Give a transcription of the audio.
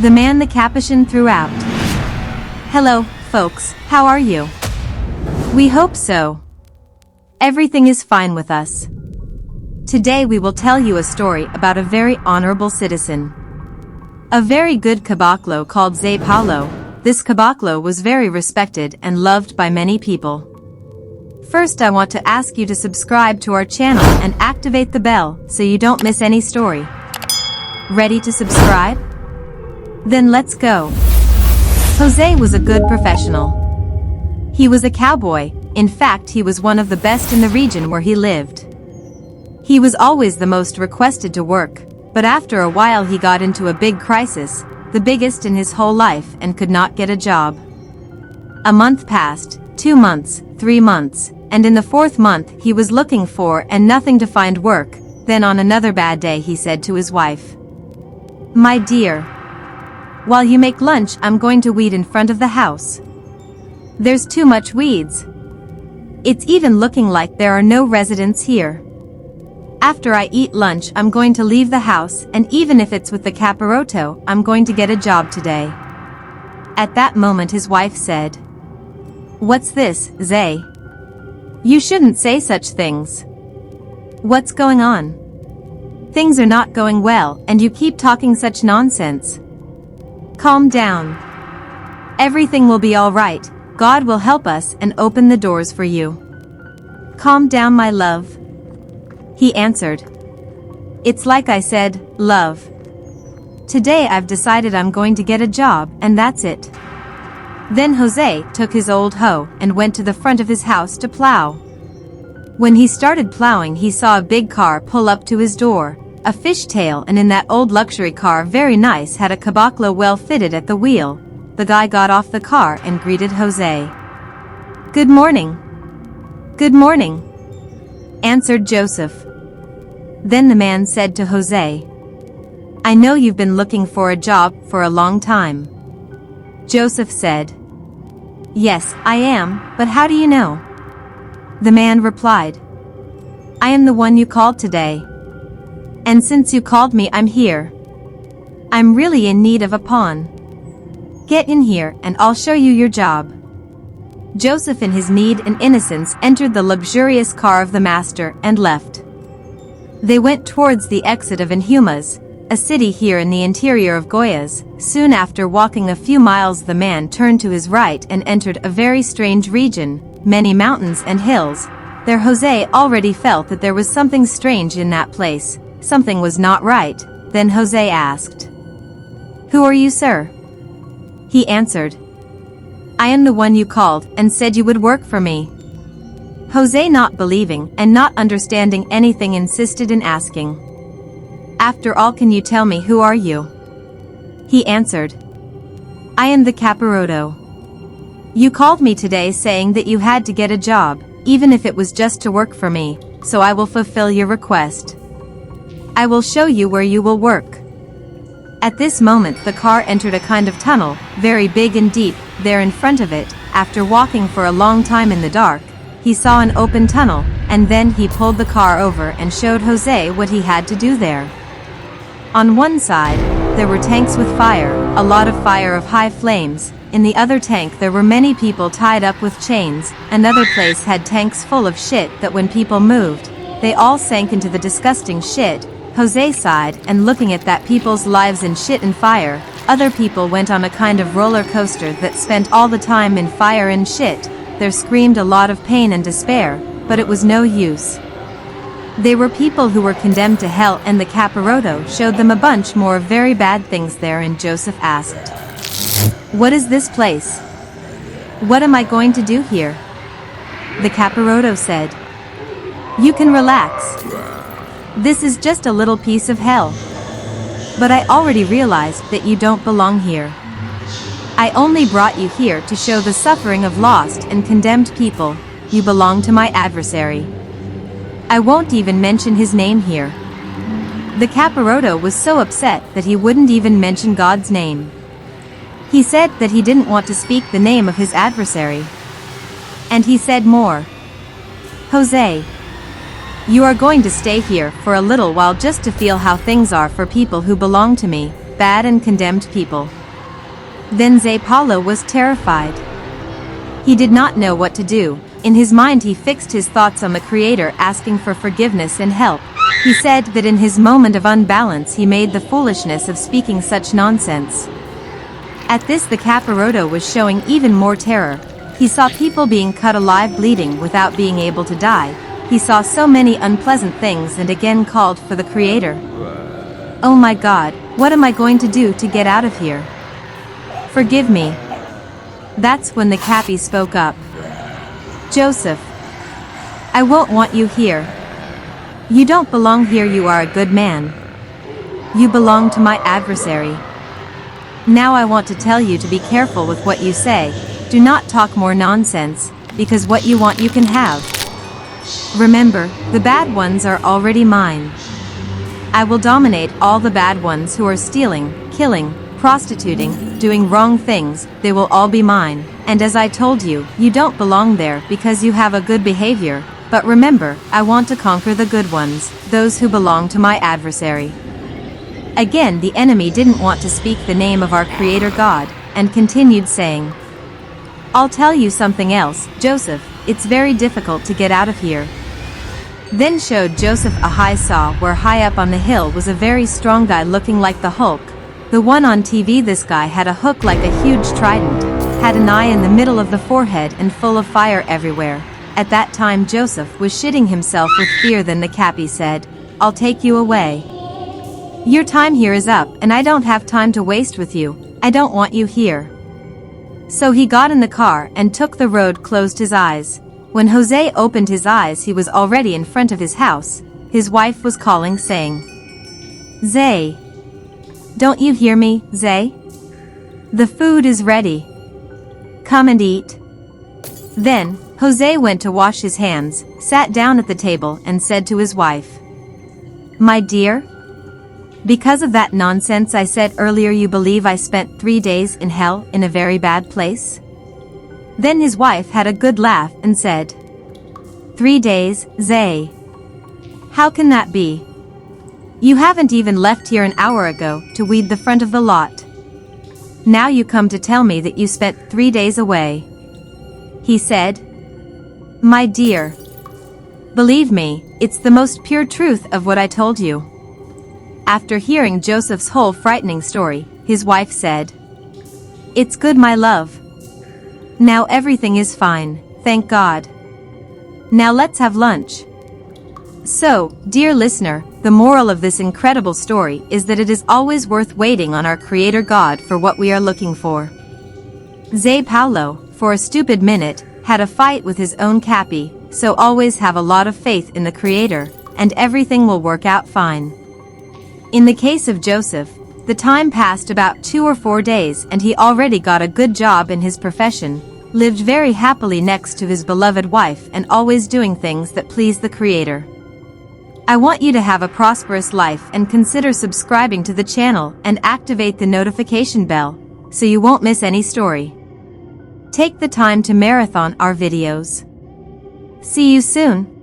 The Man the Capuchin threw out. Hello, folks, how are you? We hope so. Everything is fine with us. Today we will tell you a story about a very honorable citizen. A very good caboclo called Zé Paulo. This caboclo was very respected and loved by many people. First, I want to ask you to subscribe to our channel and activate the bell so you don't miss any story. Ready to subscribe? Then let's go. Jose was a good professional. He was a cowboy. In fact, he was one of the best in the region where he lived. He was always the most requested to work, but after a while he got into a big crisis, the biggest in his whole life, and could not get a job. A month passed, 2 months, 3 months, and in the 4th month he was looking for and nothing to find work. Then on another bad day he said to his wife, "My dear, while you make lunch I'm going to weed in front of the house. There's too much weeds. It's even looking like there are no residents here. After I eat lunch I'm going to leave the house, and even if it's with the Capiroto, I'm going to get a job today." At that moment his wife said, "What's this, Zé? You shouldn't say such things. What's going on? Things are not going well and you keep talking such nonsense. Calm down. Everything will be all right. God will help us and open the doors for you. Calm down, my love." He answered, "It's like I said, love. Today I've decided I'm going to get a job, and that's it." Then Jose took his old hoe and went to the front of his house to plow. When he started plowing he saw a big car pull up to his door, a fishtail, and in that old luxury car, very nice, had a caboclo well fitted at the wheel. The guy got off the car and greeted Jose. "Good morning." "Good morning," answered Joseph. Then the man said to Jose, "I know you've been looking for a job for a long time." Joseph said, "Yes, I am, but how do you know?" The man replied, "I am the one you called today. And since you called me, I'm here. I'm really in need of a pawn. Get in here and I'll show you your job." Joseph, in his need and innocence, entered the luxurious car of the master and left. They went towards the exit of Inhumas, a city here in the interior of Goiás. Soon after walking a few miles the man turned to his right and entered a very strange region, many mountains and hills. There Jose already felt that there was something strange in that place. Something was not right. Then Jose asked, "Who are you, sir?" He answered, "I am the one you called and said you would work for me." Jose, not believing and not understanding anything, insisted in asking, "After all, can you tell me who are you?" He answered, "I am the Capiroto. You called me today saying that you had to get a job, even if it was just to work for me, so I will fulfill your request. I will show you where you will work." At this moment the car entered a kind of tunnel, very big and deep. There in front of it, after walking for a long time in the dark, he saw an open tunnel, and then he pulled the car over and showed Jose what he had to do there. On one side, there were tanks with fire, a lot of fire of high flames. In the other tank there were many people tied up with chains. Another place had tanks full of shit that when people moved, they all sank into the disgusting shit. Jose sighed, and looking at that people's lives in shit and fire, other people went on a kind of roller coaster that spent all the time in fire and shit. There screamed a lot of pain and despair, but it was no use. They were people who were condemned to hell, and the Capiroto showed them a bunch more very bad things there. And Joseph asked, "What is this place? What am I going to do here?" The Capiroto said, "You can relax. This is just a little piece of hell. But I already realized that you don't belong here. I only brought you here to show the suffering of lost and condemned people. You belong to my adversary. I won't even mention his name here." The Capiroto was so upset that he wouldn't even mention God's name. He said that he didn't want to speak the name of his adversary. And he said more, "Jose, you are going to stay here for a little while just to feel how things are for people who belong to me. bad and condemned people. Then Zé Paulo was terrified. He did not know what to do. In his mind he fixed his thoughts on the Creator, asking for forgiveness and help. He said that in his moment of unbalance he made the foolishness of speaking such nonsense. At this the Capiroto was showing even more terror. He saw people being cut alive bleeding without being able to die. He saw so many unpleasant things and again called for the Creator. Oh my God, what am I going to do to get out of here? Forgive me. That's when the Capi spoke up. Joseph, I won't want you here. You don't belong here. You are a good man. You belong to my adversary. Now I want to tell you to be careful with what you say. Do not talk more nonsense, because what you want you can have. Remember, the bad ones are already mine. I will dominate all the bad ones who are stealing, killing, prostituting, doing wrong things. They will all be mine. And as I told you, you don't belong there because you have a good behavior. But remember, I want to conquer the good ones, those who belong to my adversary. Again the enemy didn't want to speak the name of our Creator God, and continued saying, I'll tell you something else, Joseph, it's very difficult to get out of here. Then showed Joseph a high saw where high up on the hill was a very strong guy looking like the Hulk. The one on TV, this guy had a hook like a huge trident, had an eye in the middle of the forehead and full of fire everywhere. At that time Joseph was shitting himself with fear. Then the Capi said, I'll take you away. Your time here is up and I don't have time to waste with you. I don't want you here. So he got in the car and took the road, closed his eyes. When Jose opened his eyes he was already in front of his house. His wife was calling saying, Zé, don't you hear me, Zé? The food is ready. Come and eat. Then, Jose went to wash his hands, sat down at the table and said to his wife, My dear, because of that nonsense I said earlier you believe I spent 3 days in hell in a very bad place? Then his wife had a good laugh and said, 3 days, Zé? How can that be? You haven't even left here an hour ago to weed the front of the lot. Now you come to tell me that you spent 3 days away. He said, My dear, believe me, it's the most pure truth of what I told you. After hearing Joseph's whole frightening story, his wife said, It's good, my love. Now everything is fine, thank God. Now let's have lunch. So, dear listener, the moral of this incredible story is that it is always worth waiting on our Creator God for what we are looking for. Zé Paulo, for a stupid minute, had a fight with his own Capi, so always have a lot of faith in the Creator, and everything will work out fine. In the case of Joseph, the time passed about 2 or 4 days and he already got a good job in his profession, lived very happily next to his beloved wife and always doing things that please the Creator. I want you to have a prosperous life and consider subscribing to the channel and activate the notification bell, so you won't miss any story. Take the time to marathon our videos. See you soon.